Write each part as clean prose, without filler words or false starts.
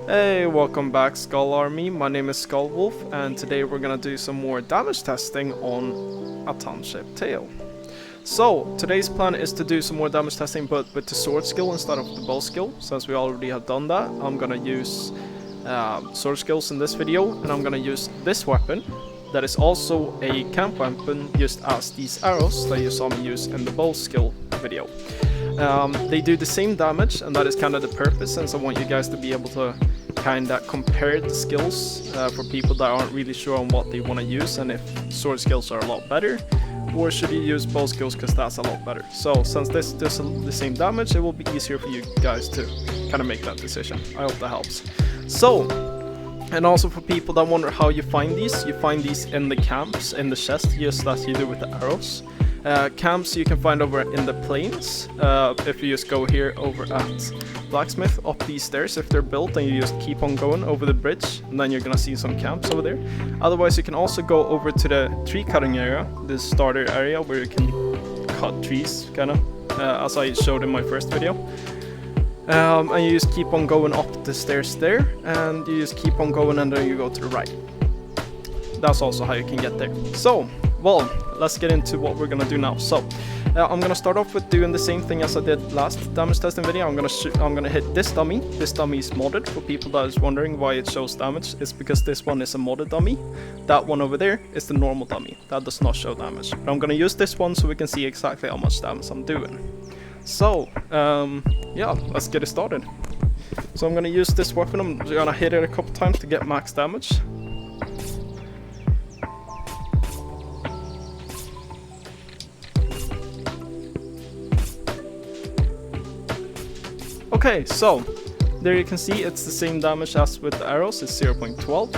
Hey, welcome back Skull Army, my name is Skull Wolf and today we're gonna do some more damage testing on a Township Tale. So, today's plan is to do some more damage testing but with the sword skill instead of the bow skill. Since we already have done that, I'm gonna use sword skills in this video and I'm gonna use this weapon that is also a camp weapon used as these arrows that you saw me use in the bow skill video. They do the same damage and that is kind of the purpose, since I want you guys to be able to kind of compare the skills for people that aren't really sure on what they want to use and if sword skills are a lot better or should you use bow skills because that's a lot better. So since this does the same damage, it will be easier for you guys to kind of make that decision. I hope that helps. So, and also for people that wonder how you find these in the camps, in the chest, just as you do with the arrows. Camps you can find over in the plains. If you just go here over at blacksmith, up these stairs, if they're built, and you just keep on going over the bridge, and then you're gonna see some camps over there. Otherwise you can also go over to the tree cutting area, this starter area where you can cut trees kind of, as I showed in my first video. And you just keep on going up the stairs there, and you just keep on going and then you go to the right. That's also how you can get there. So, well, let's get into what we're gonna do now. So, I'm gonna start off with doing the same thing as I did last damage testing video. I'm gonna hit this dummy. This dummy is modded. For people that is wondering why it shows damage, it's because this one is a modded dummy. That one over there is the normal dummy. That does not show damage. But I'm gonna use this one so we can see exactly how much damage I'm doing. So, yeah, let's get it started. So I'm gonna use this weapon. I'm gonna hit it a couple times to get max damage. Okay, so there you can see it's the same damage as with the arrows, it's 0.12.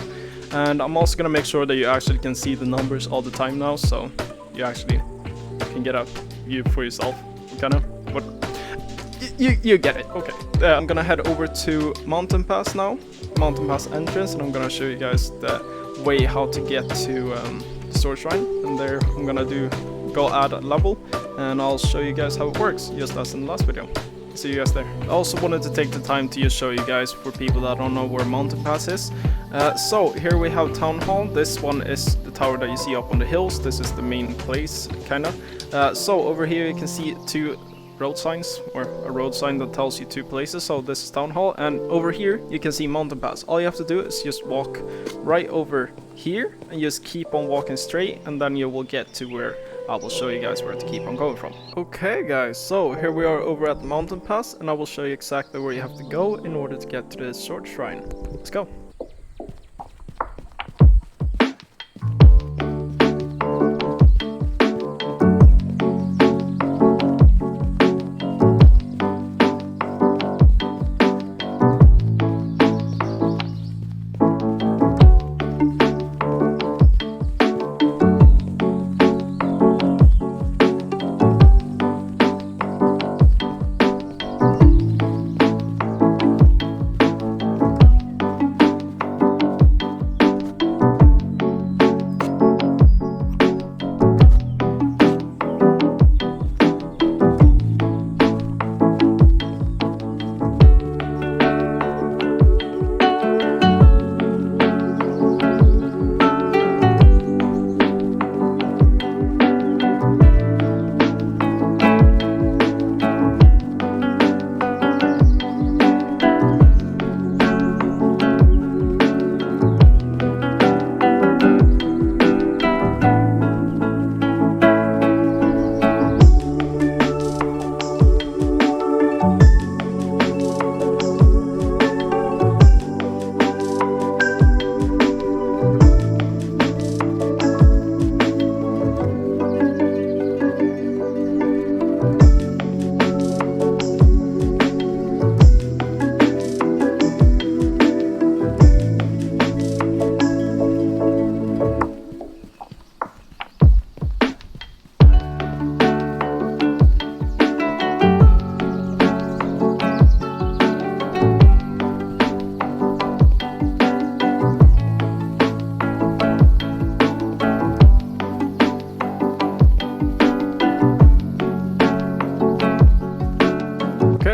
And I'm also gonna make sure that you actually can see the numbers all the time now, so you actually can get a view for yourself, kinda. But you get it, okay. I'm gonna head over to Mountain Pass now, Mountain Pass entrance, and I'm gonna show you guys the way how to get to the sword shrine. And there I'm gonna go add a level, and I'll show you guys how it works, just as in the last video. See you guys there. I also wanted to take the time to just show you guys, for people that don't know where Mountain Pass is. So here we have Town Hall. This one is the tower that you see up on the hills. This is the main place, kinda. So over here you can see two road signs, or a road sign that tells you two places. So this is Town Hall, and over here you can see Mountain Pass. All you have to do is just walk right over here and just keep on walking straight, and then you will get to where I will show you guys where to keep on going from. Okay guys, so here we are over at the Mountain Pass, and I will show you exactly where you have to go in order to get to the sword shrine. Let's go.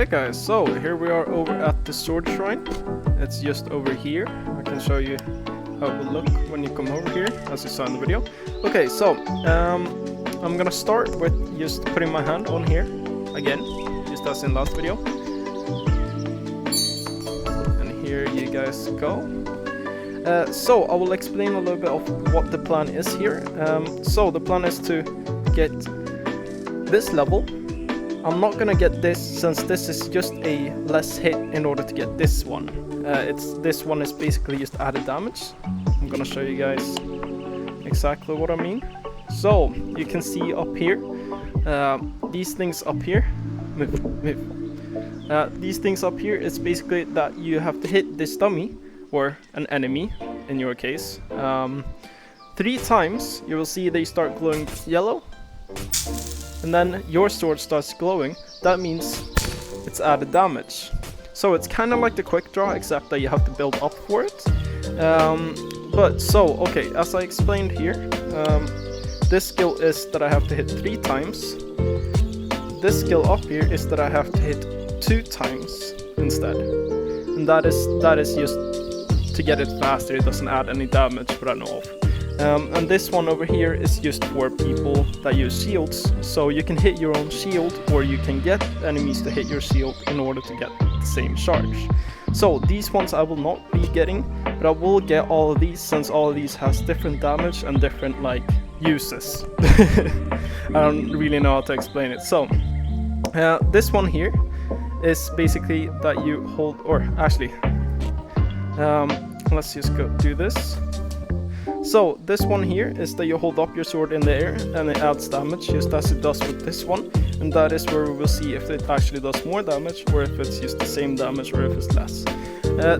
Okay guys, so here we are over at the sword shrine. It's just over here. I can show you how it will look when you come over here, as you saw in the video. Okay, so I'm gonna start with just putting my hand on here again, just as in last video. And here you guys go. So I will explain a little bit of what the plan is here. So the plan is to get this level. I'm not gonna get this since this is just a less hit in order to get this one. This one is basically just added damage. I'm gonna show you guys exactly what I mean. So you can see up here, these things up here, these things up here is basically that you have to hit this dummy or an enemy in your case 3 times. You will see they start glowing yellow. And then your sword starts glowing. That means it's added damage. So it's kind of like the quick draw, except that you have to build up for it. Okay, as I explained here, this skill is that I have to hit 3 times. This skill up here is that I have to hit 2 times instead. And that is just to get it faster. It doesn't add any damage, but I know of. And this one over here is just for people that use shields, so you can hit your own shield or you can get enemies to hit your shield in order to get the same charge. So these ones I will not be getting, but I will get all of these since all of these has different damage and different like uses. I don't really know how to explain it. So this one here is basically that you hold, or actually let's just go do this. So this one here is that you hold up your sword in the air and it adds damage just as it does with this one, and that is where we will see if it actually does more damage or if it's just the same damage or if it's less.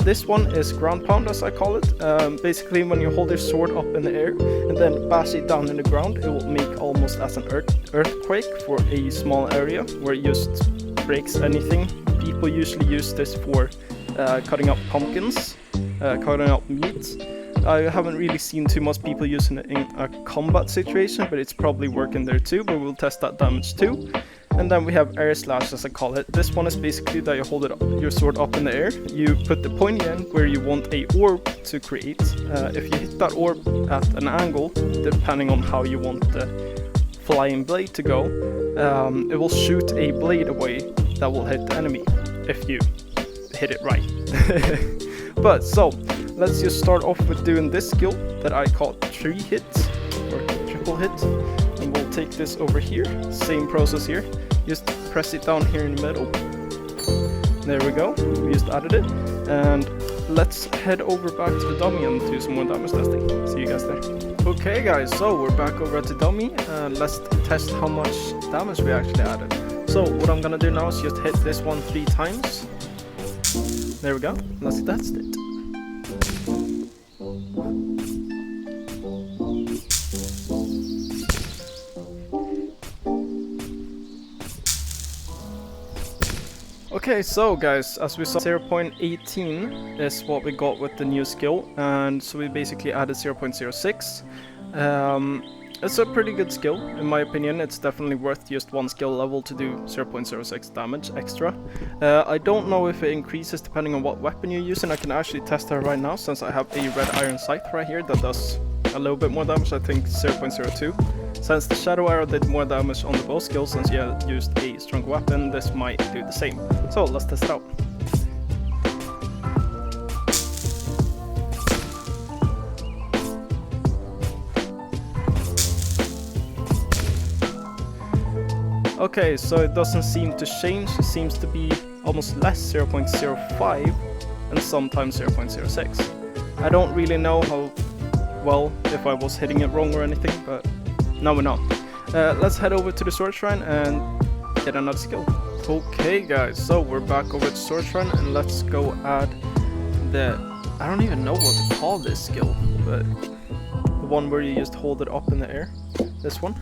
This one is ground pound, as I call it. Basically when you hold your sword up in the air and then bash it down in the ground, it will make almost as an earthquake for a small area where it just breaks anything. People usually use this for cutting up pumpkins, cutting up meat. I haven't really seen too much people using it in a combat situation, but it's probably working there too, but we'll test that damage too. And then we have air slash, as I call it. This one is basically that you hold your sword up in the air, you put the pointy end where you want a orb to create. If you hit that orb at an angle, depending on how you want the flying blade to go, it will shoot a blade away that will hit the enemy, if you hit it right. But so, let's just start off with doing this skill that I call 3 hits or triple hit, and we'll take this over here. Same process here. Just press it down here in the middle. There we go. We just added it, and let's head over back to the dummy and do some more damage testing. See you guys there. Okay, guys. So we're back over at the dummy, and let's test how much damage we actually added. So what I'm gonna do now is just hit this one 3 times. There we go. Let's test it. Okay, so guys, as we saw, 0.18 is what we got with the new skill, and so we basically added 0.06. It's a pretty good skill, in my opinion. It's definitely worth just 1 skill level to do 0.06 damage extra. I don't know if it increases depending on what weapon you're using. I can actually test that right now, since I have a red iron scythe right here that does a little bit more damage, I think 0.02. Since the shadow arrow did more damage on the bow skill, since you used a strong weapon, this might do the same. So let's test it out. Okay, so it doesn't seem to change. It seems to be almost less, 0.05, and sometimes 0.06. I don't really know how well, if I was hitting it wrong or anything, but now we know. Let's head over to the sword shrine and get another skill. Okay guys, so we're back over at sword shrine, and let's go add the, I don't even know what to call this skill, but the one where you just hold it up in the air, this one.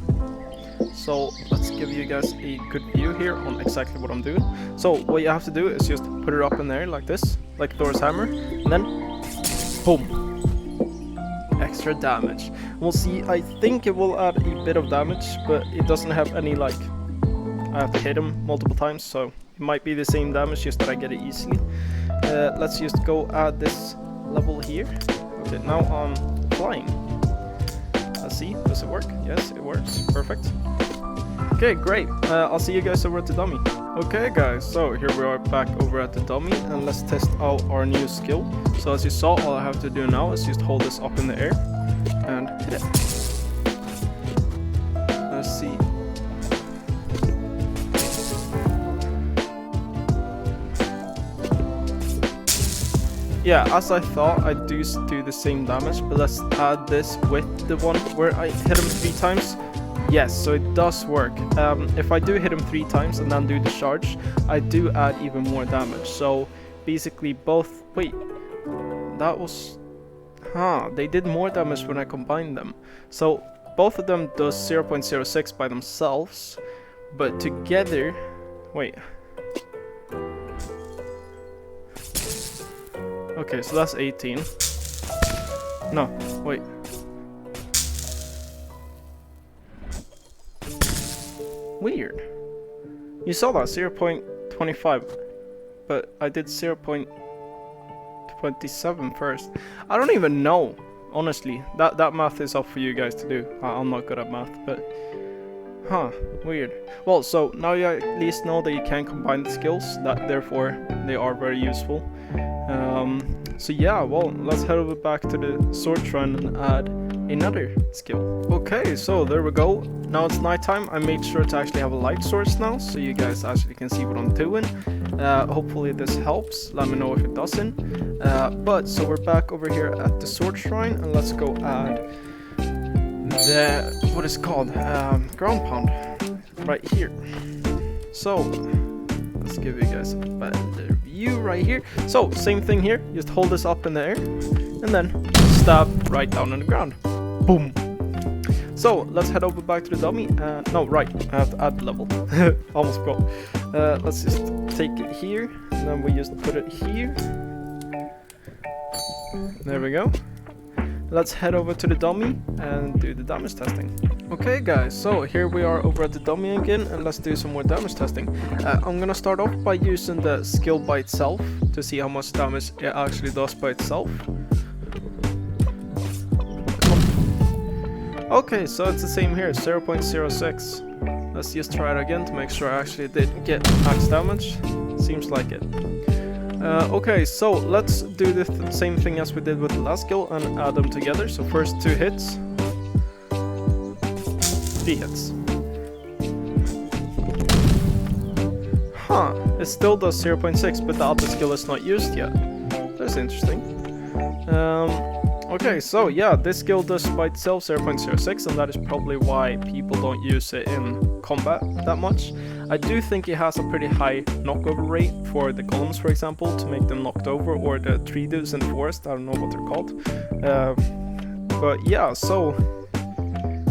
So let's give you guys a good view here on exactly what I'm doing. So what you have to do is just put it up in there like this, like Thor's hammer, and then boom. Extra damage. We'll see. I think it will add a bit of damage, but it doesn't have any, like, I have to hit him multiple times, so It might be the same damage, just that I get it easily. Let's just go add this level here. Okay, now I'm flying. Let's see, does it work? Yes, it works. Perfect. Okay, great. I'll see you guys over at the dummy. Okay guys, so here we are back over at the dummy, and let's test out our new skill. So as you saw, all I have to do now is just hold this up in the air and hit it. Let's see. Yeah, as I thought, I do the same damage, but let's add this with the one where I hit him 3 times. Yes, so it does work. If I do hit him 3 times and then do the charge, I do add even more damage. So basically both... Wait, that was... they did more damage when I combined them. So both of them does 0.06 by themselves, but together... Wait. Okay, so that's 18. No, wait. Weird. You saw that 0.25, but I did 0.27 first. I don't even know, honestly. That math is up for you guys to do. I'm not good at math, but weird. Well, so now you at least know that you can combine the skills. That therefore they are very useful. So yeah, well, let's head over back to the sword shrine and add another skill. Okay, so there we go. Now it's nighttime. I made sure to actually have a light source now, so you guys actually can see what I'm doing. Hopefully this helps. Let me know if it doesn't. But so we're back over here at the sword shrine, and let's go add the what is it called, ground pound right here. So let's give you guys a better view right here. So same thing here, just hold this up in the air and then stab right down on the ground. Boom. So let's head over back to the dummy. No, right, I have to add the level. Almost forgot. Let's just take it here, and then we just put it here. There we go. Let's head over to the dummy and do the damage testing. Okay guys, so here we are over at the dummy again, and let's do some more damage testing. I'm gonna start off by using the skill by itself to see how much damage it actually does by itself. Okay, so it's the same here, 0.06. Let's just try it again to make sure I actually did get max damage. Seems like it. Okay, so let's do the same thing as we did with the last skill and add them together. So first 2 hits, 3 hits. It still does 0.6, but the other skill is not used yet. That's interesting. Okay, so yeah, this skill does by itself 0.06, and that is probably why people don't use it in combat that much. I do think it has a pretty high knockover rate for the golems, for example, to make them knocked over, or the tree dudes in the forest, I don't know what they're called. But yeah, so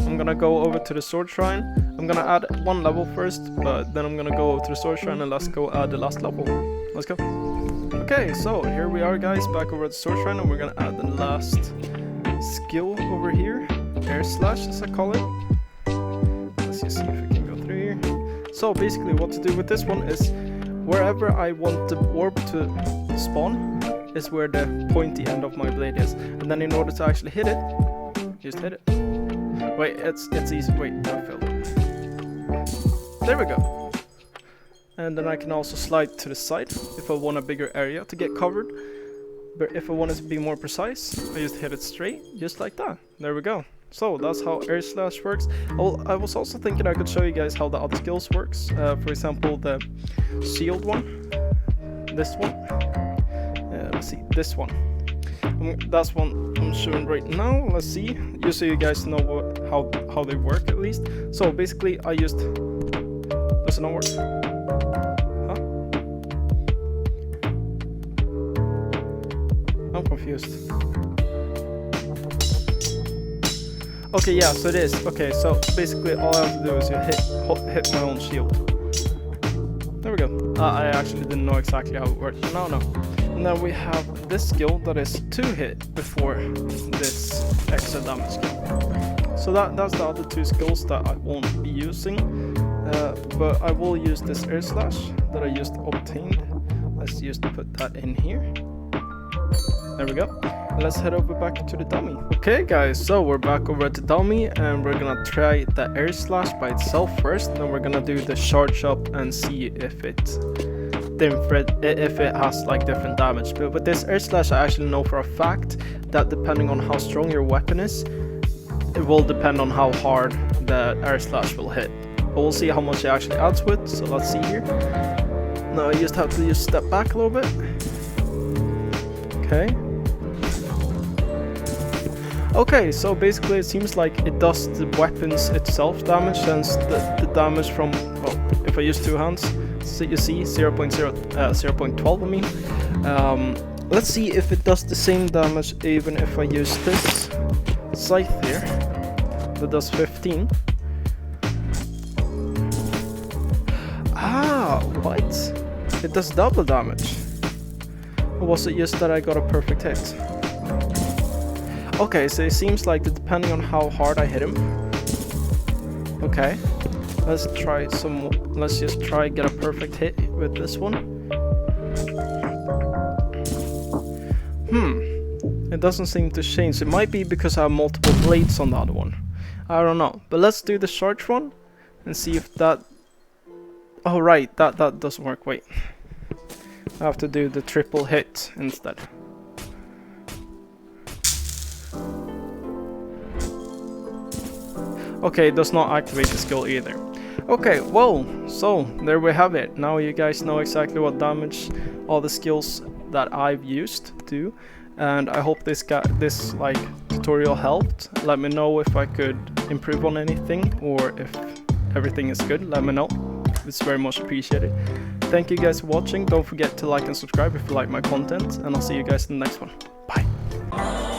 I'm gonna go over to the sword shrine. I'm gonna add 1 level first, but then I'm gonna go over to the sword shrine and let's go add the last level. Let's go. Okay, so here we are guys, back over at the sword shrine, and we're gonna add the last skill over here. Air slash, as I call it. Let's just see if we can go through here. So basically what to do with this one is, wherever I want the orb to spawn is where the pointy end of my blade is. And then in order to actually hit it, just hit it. Wait, it's easy. Wait, I failed. There we go. And then I can also slide to the side if I want a bigger area to get covered. But if I want it to be more precise, I just hit it straight, just like that. There we go. So that's how air slash works. I was also thinking I could show you guys how the other skills works. For example, the shield one, this one. Let's see, this one. That's one I'm showing right now. Let's see, just so you guys know how they work at least. So basically, I used. Does it not work? I'm confused. Okay, yeah, so it is. Okay, so basically all I have to do is hit my own shield. There we go. I actually didn't know exactly how it worked. No. And then we have this skill that is 2 hit before this extra damage skill. So that's the other 2 skills that I won't be using. but I will use this air slash that I just obtained. Let's just put that in here. There we go. Let's head over back to the dummy. Okay guys, so we're back over at the dummy and we're gonna try the air slash by itself first. Then we're gonna do the charge up and see if it has like different damage. But with this air slash, I actually know for a fact that depending on how strong your weapon is, it will depend on how hard the air slash will hit. But we'll see how much it actually adds with. So let's see here. Now I just have to just step back a little bit. Okay. Okay, so basically it seems like it does the weapons itself damage, since the damage from, well, if I use two hands, so you see 0.12 I mean. Let's see if it does the same damage even if I use this scythe here, that does 15. Ah, what? It does double damage. Or was it just that I got a perfect hit? Okay, so it seems like that depending on how hard I hit him. Okay, let's try some. Let's just try get a perfect hit with this one. It doesn't seem to change. It might be because I have multiple blades on the other one. I don't know. But let's do the charge one and see if that. Oh right, that doesn't work. Wait, I have to do the triple hit instead. Okay, it does not activate the skill either. Okay, well, so there we have it. Now you guys know exactly what damage all the skills that I've used do, and I hope this like tutorial helped. Let me know if I could improve on anything, or if everything is good. Let me know. It's very much appreciated. Thank you guys for watching. Don't forget to like and subscribe if you like my content, and I'll see you guys in the next one. Bye.